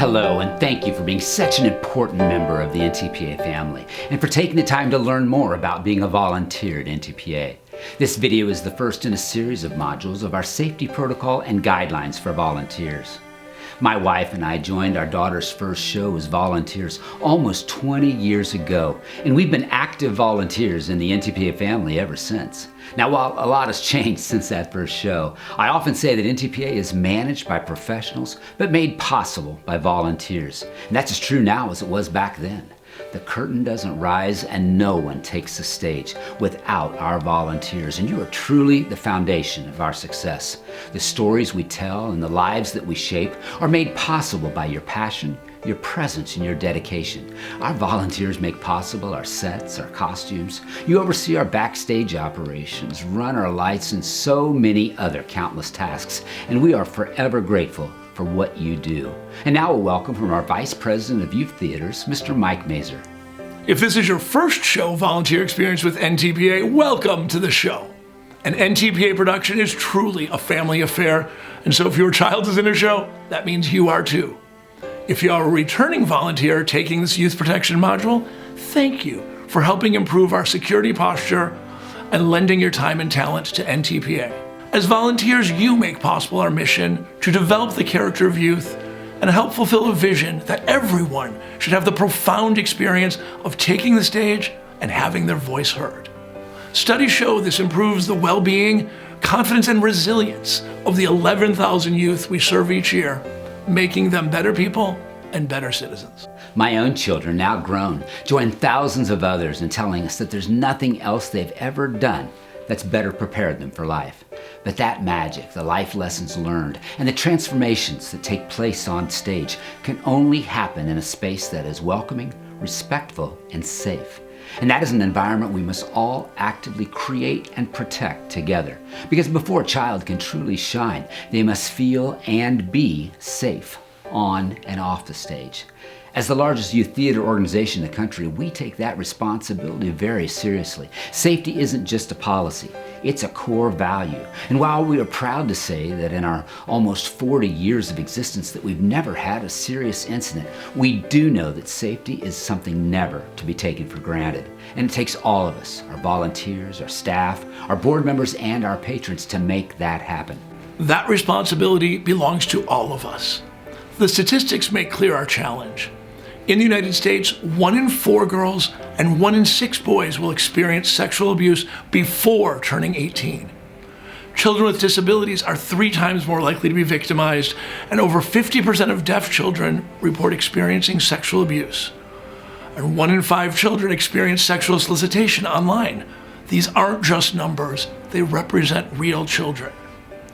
Hello, and thank you for being such an important member of the NTPA family and for taking the time to learn more about being a volunteer at NTPA. This video is the first in a series of modules of our safety protocol and guidelines for volunteers. My wife and I joined our daughter's first show as volunteers almost 20 years ago, and we've been active volunteers in the NTPA family ever since. Now, while a lot has changed since that first show, I often say that NTPA is managed by professionals, but made possible by volunteers. And that's as true now as it was back then. The curtain doesn't rise and no one takes the stage without our volunteers, and you are truly the foundation of our success. The stories we tell and the lives that we shape are made possible by your passion, your presence, and your dedication. Our volunteers make possible our sets, our costumes. You oversee our backstage operations, run our lights, and so many other countless tasks, and we are forever grateful for what you do. And now a welcome from our Vice President of Youth Theaters, Mr. Mike Mazer. If this is your first show volunteer experience with NTPA, welcome to the show. An NTPA production is truly a family affair, and so if your child is in a show, that means you are too. If you are a returning volunteer taking this youth protection module, thank you for helping improve our security posture and lending your time and talent to NTPA. As volunteers, you make possible our mission to develop the character of youth and help fulfill a vision that everyone should have the profound experience of taking the stage and having their voice heard. Studies show this improves the well-being, confidence, and resilience of the 11,000 youth we serve each year, making them better people and better citizens. My own children, now grown, join thousands of others in telling us that there's nothing else they've ever done that's better prepared them for life. But that magic, the life lessons learned, and the transformations that take place on stage can only happen in a space that is welcoming, respectful, and safe. And that is an environment we must all actively create and protect together. Because before a child can truly shine, they must feel and be safe on and off the stage. As the largest youth theater organization in the country, we take that responsibility very seriously. Safety isn't just a policy, it's a core value. And while we are proud to say that in our almost 40 years of existence that we've never had a serious incident, we do know that safety is something never to be taken for granted. And it takes all of us, our volunteers, our staff, our board members, and our patrons to make that happen. That responsibility belongs to all of us. The statistics make clear our challenge. In the United States, 1 in 4 girls and 1 in 6 boys will experience sexual abuse before turning 18. Children with disabilities are 3 times more likely to be victimized, and over 50% of deaf children report experiencing sexual abuse. And 1 in 5 children experience sexual solicitation online. These aren't just numbers, they represent real children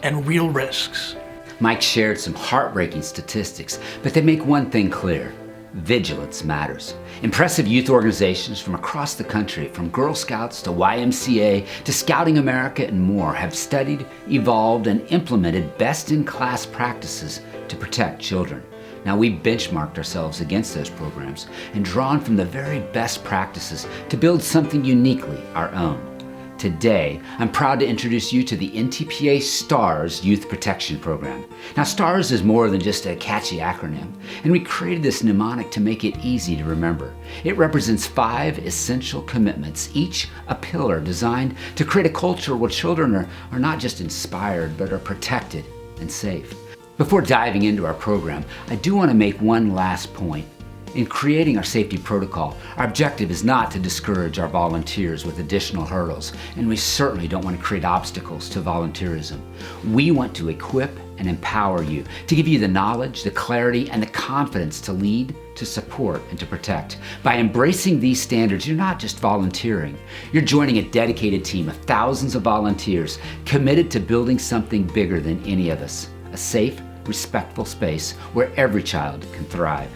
and real risks. Mike shared some heartbreaking statistics, but they make one thing clear. Vigilance matters. Impressive youth organizations from across the country, from Girl Scouts to YMCA to Scouting America and more, have studied, evolved, and implemented best-in-class practices to protect children. Now, we've benchmarked ourselves against those programs and drawn from the very best practices to build something uniquely our own. Today, I'm proud to introduce you to the NTPA STARS Youth Protection Program. Now, STARS is more than just a catchy acronym, and we created this mnemonic to make it easy to remember. It represents 5 essential commitments, each a pillar designed to create a culture where children are not just inspired, but are protected and safe. Before diving into our program, I do want to make one last point. In creating our safety protocol, our objective is not to discourage our volunteers with additional hurdles, and we certainly don't want to create obstacles to volunteerism. We want to equip and empower you, to give you the knowledge, the clarity, and the confidence to lead, to support, and to protect. By embracing these standards, you're not just volunteering, you're joining a dedicated team of thousands of volunteers committed to building something bigger than any of us, a safe, respectful space where every child can thrive.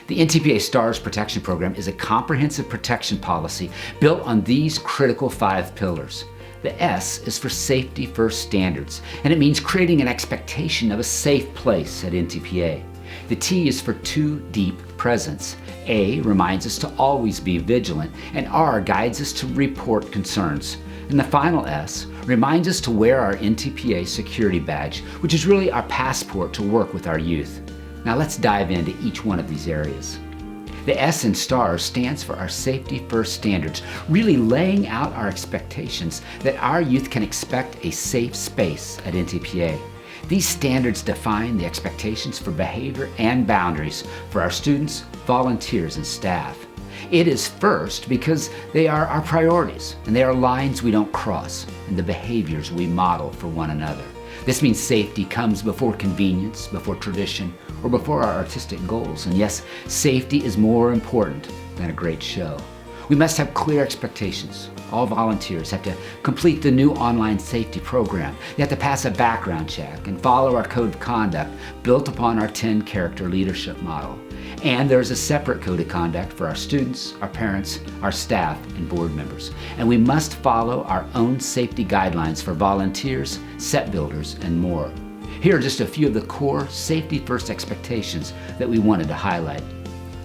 The NTPA STARS Protection Program is a comprehensive protection policy built on these critical 5 pillars. The S is for Safety First Standards, and it means creating an expectation of a safe place at NTPA. The T is for 2 Deep Presence. A reminds us to always be vigilant, and R guides us to report concerns. And the final S reminds us to wear our NTPA security badge, which is really our passport to work with our youth. Now let's dive into each one of these areas. The S in STARS stands for our Safety First Standards, really laying out our expectations that our youth can expect a safe space at NTPA. These standards define the expectations for behavior and boundaries for our students, volunteers, and staff. It is first because they are our priorities, and they are lines we don't cross, and the behaviors we model for one another. This means safety comes before convenience, before tradition, or before our artistic goals. And yes, safety is more important than a great show. We must have clear expectations. All volunteers have to complete the new online safety program. They have to pass a background check and follow our code of conduct built upon our 10-character leadership model. And there is a separate code of conduct for our students, our parents, our staff, and board members. And we must follow our own safety guidelines for volunteers, set builders, and more. Here are just a few of the core safety first expectations that we wanted to highlight.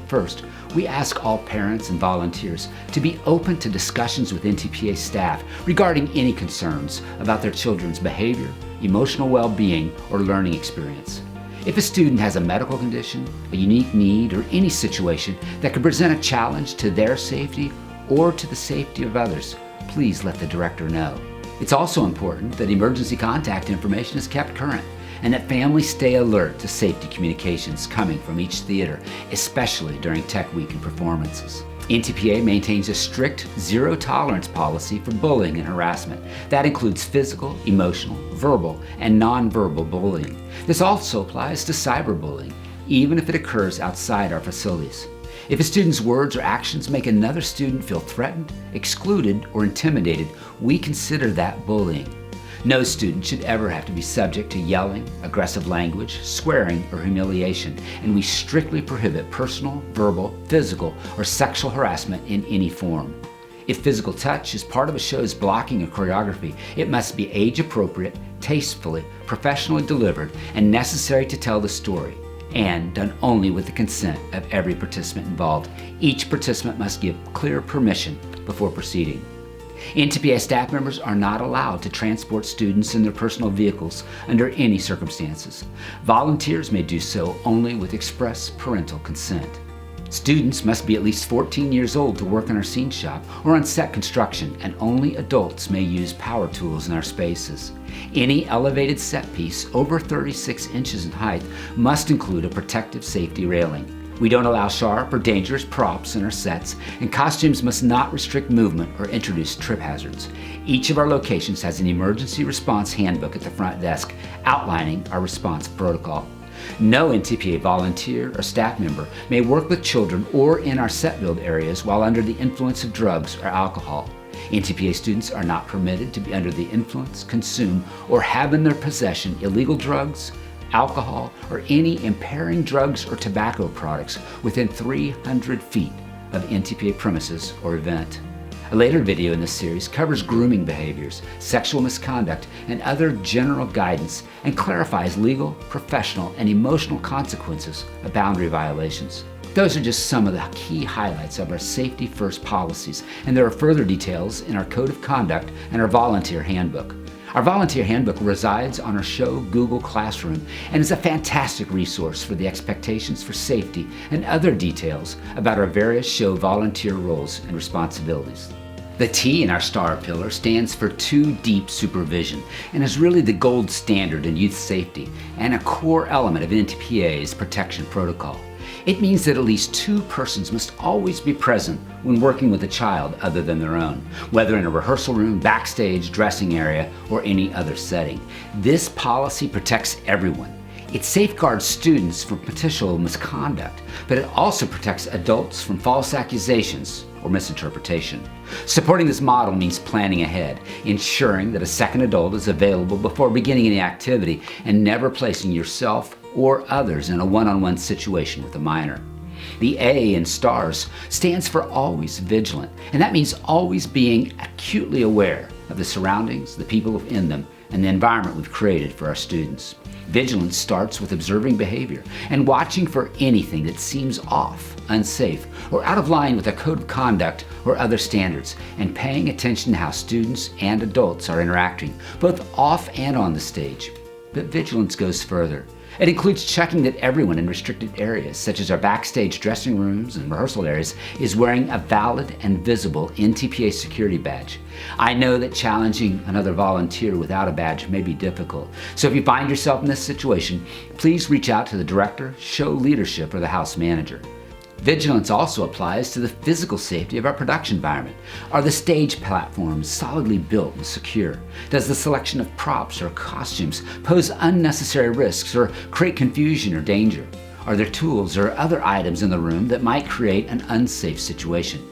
First, we ask all parents and volunteers to be open to discussions with NTPA staff regarding any concerns about their children's behavior, emotional well-being, or learning experience. If a student has a medical condition, a unique need, or any situation that could present a challenge to their safety or to the safety of others, please let the director know. It's also important that emergency contact information is kept current and that families stay alert to safety communications coming from each theater, especially during Tech Week and performances. NTPA maintains a strict zero-tolerance policy for bullying and harassment. That includes physical, emotional, verbal, and nonverbal bullying. This also applies to cyberbullying, even if it occurs outside our facilities. If a student's words or actions make another student feel threatened, excluded, or intimidated, we consider that bullying. No student should ever have to be subject to yelling, aggressive language, swearing, or humiliation, and we strictly prohibit personal, verbal, physical, or sexual harassment in any form. If physical touch is part of a show's blocking or choreography, it must be age-appropriate, tastefully, professionally delivered, and necessary to tell the story, and done only with the consent of every participant involved. Each participant must give clear permission before proceeding. NTPA staff members are not allowed to transport students in their personal vehicles under any circumstances. Volunteers may do so only with express parental consent. Students must be at least 14 years old to work in our scene shop or on set construction, and only adults may use power tools in our spaces. Any elevated set piece over 36 inches in height must include a protective safety railing. We don't allow sharp or dangerous props in our sets, and costumes must not restrict movement or introduce trip hazards. Each of our locations has an emergency response handbook at the front desk outlining our response protocol. No NTPA volunteer or staff member may work with children or in our set build areas while under the influence of drugs or alcohol. NTPA students are not permitted to be under the influence, consume, or have in their possession illegal drugs, alcohol, or any impairing drugs or tobacco products within 300 feet of NTPA premises or event. A later video in this series covers grooming behaviors, sexual misconduct, and other general guidance, and clarifies legal, professional, and emotional consequences of boundary violations. Those are just some of the key highlights of our Safety First policies, and there are further details in our Code of Conduct and our Volunteer Handbook. Our Volunteer Handbook resides on our show Google Classroom and is a fantastic resource for the expectations for safety and other details about our various show volunteer roles and responsibilities. The T in our STAR pillar stands for 2 Deep Supervision and is really the gold standard in youth safety and a core element of NTPA's protection protocol. It means that at least 2 persons must always be present when working with a child other than their own, whether in a rehearsal room, backstage, dressing area, or any other setting. This policy protects everyone. It safeguards students from potential misconduct, but it also protects adults from false accusations or misinterpretation. Supporting this model means planning ahead, ensuring that a second adult is available before beginning any activity, and never placing yourself or others in a one-on-one situation with a minor. The A in STARS stands for always vigilant, and that means always being acutely aware of the surroundings, the people in them, and the environment we've created for our students. Vigilance starts with observing behavior and watching for anything that seems off, unsafe, or out of line with a code of conduct or other standards, and paying attention to how students and adults are interacting, both off and on the stage. But Vigilance goes further. It includes checking that everyone in restricted areas, such as our backstage dressing rooms and rehearsal areas, is wearing a valid and visible NTPA security badge. I know that challenging another volunteer without a badge may be difficult, so if you find yourself in this situation, please reach out to the director, show leadership, or the house manager. Vigilance also applies to the physical safety of our production environment. Are the stage platforms solidly built and secure? Does the selection of props or costumes pose unnecessary risks or create confusion or danger? Are there tools or other items in the room that might create an unsafe situation?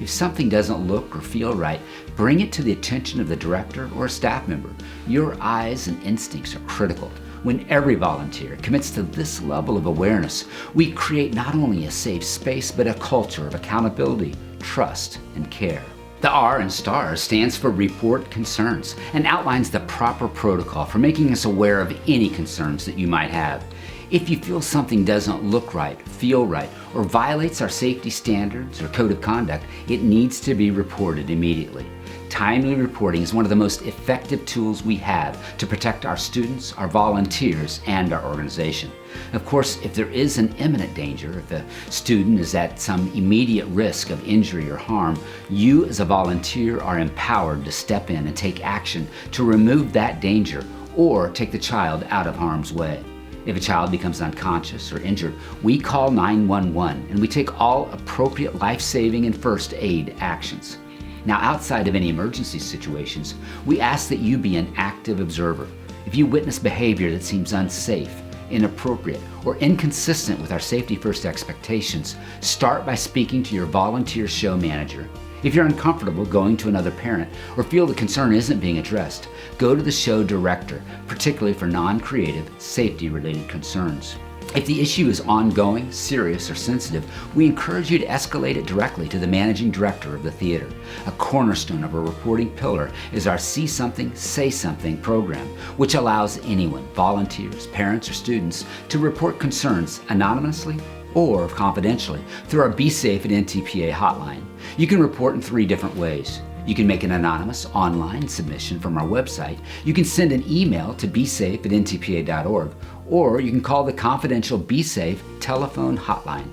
If something doesn't look or feel right, bring it to the attention of the director or a staff member. Your eyes and instincts are critical. When every volunteer commits to this level of awareness, we create not only a safe space, but a culture of accountability, trust, and care. The R in STAR stands for Report Concerns and outlines the proper protocol for making us aware of any concerns that you might have. If you feel something doesn't look right, feel right, or violates our safety standards or code of conduct, it needs to be reported immediately. Timely reporting is one of the most effective tools we have to protect our students, our volunteers, and our organization. Of course, if there is an imminent danger, if a student is at some immediate risk of injury or harm, you as a volunteer are empowered to step in and take action to remove that danger or take the child out of harm's way. If a child becomes unconscious or injured, we call 911 and we take all appropriate life-saving and first aid actions. Now, outside of any emergency situations, we ask that you be an active observer. If you witness behavior that seems unsafe, inappropriate, or inconsistent with our safety first expectations, start by speaking to your volunteer show manager. If you're uncomfortable going to another parent or feel the concern isn't being addressed, go to the show director, particularly for non-creative, safety-related concerns. If the issue is ongoing, serious, or sensitive, we encourage you to escalate it directly to the managing director of the theater. A cornerstone of our reporting pillar is our See Something, Say Something program, which allows anyone, volunteers, parents, or students, to report concerns anonymously or confidentially through our Be Safe at NTPA hotline. You can report in 3 different ways. You can make an anonymous online submission from our website. You can send an email to besafe@ntpa.org, or you can call the confidential Be Safe telephone hotline.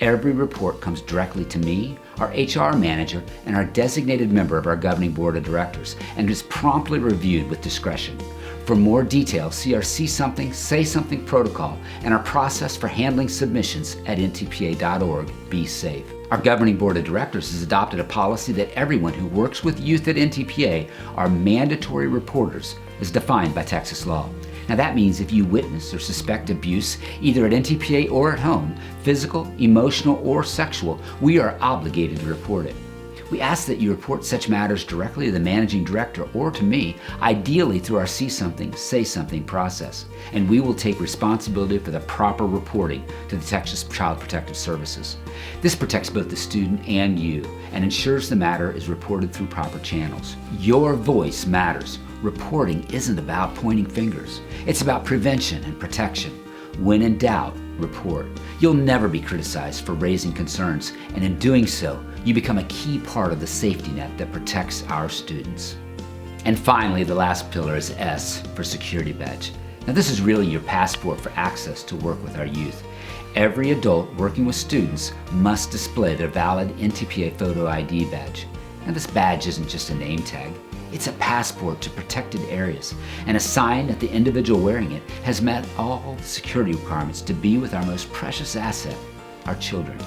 Every report comes directly to me, our HR manager, and our designated member of our governing board of directors, and is promptly reviewed with discretion. For more details, see our See Something, Say Something protocol and our process for handling submissions at ntpa.org. Be safe. Our governing board of directors has adopted a policy that everyone who works with youth at NTPA are mandatory reporters as defined by Texas law. Now that means if you witness or suspect abuse, either at NTPA or at home, physical, emotional, or sexual, we are obligated to report it. We ask that you report such matters directly to the managing director or to me, ideally through our See Something, Say Something process, and we will take responsibility for the proper reporting to the Texas Child Protective Services. This protects both the student and you and ensures the matter is reported through proper channels. Your voice matters. Reporting isn't about pointing fingers. It's about prevention and protection. When in doubt, report. You'll never be criticized for raising concerns, and in doing so, you become a key part of the safety net that protects our students. And finally, the last pillar is S for Security Badge. Now this is really your passport for access to work with our youth. Every adult working with students must display their valid NTPA photo ID badge. Now this badge isn't just a name tag. It's a passport to protected areas, and a sign that the individual wearing it has met all the security requirements to be with our most precious asset, our children.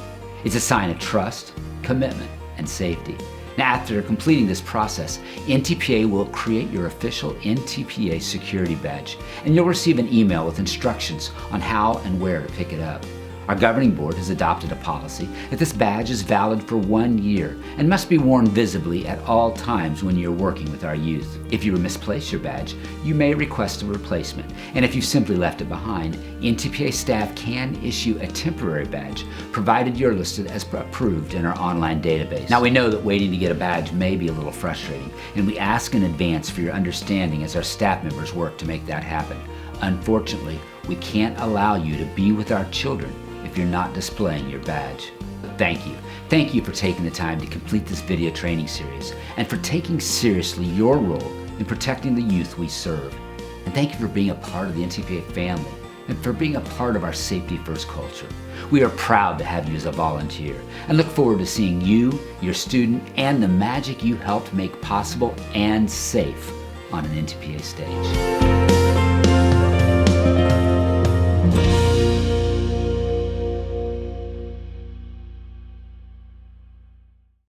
It's a sign of trust, commitment, and safety. Now, after completing this process, NTPA will create your official NTPA security badge, and you'll receive an email with instructions on how and where to pick it up. Our governing board has adopted a policy that this badge is valid for 1 year and must be worn visibly at all times when you're working with our youth. If you misplace your badge, you may request a replacement, and if you simply left it behind, NTPA staff can issue a temporary badge, provided you're listed as approved in our online database. Now we know that waiting to get a badge may be a little frustrating, and we ask in advance for your understanding as our staff members work to make that happen. Unfortunately, we can't allow you to be with our children if you're not displaying your badge. Thank you. Thank you for taking the time to complete this video training series and for taking seriously your role in protecting the youth we serve. And thank you for being a part of the NTPA family and for being a part of our safety first culture. We are proud to have you as a volunteer and look forward to seeing you, your student, and the magic you helped make possible and safe on an NTPA stage.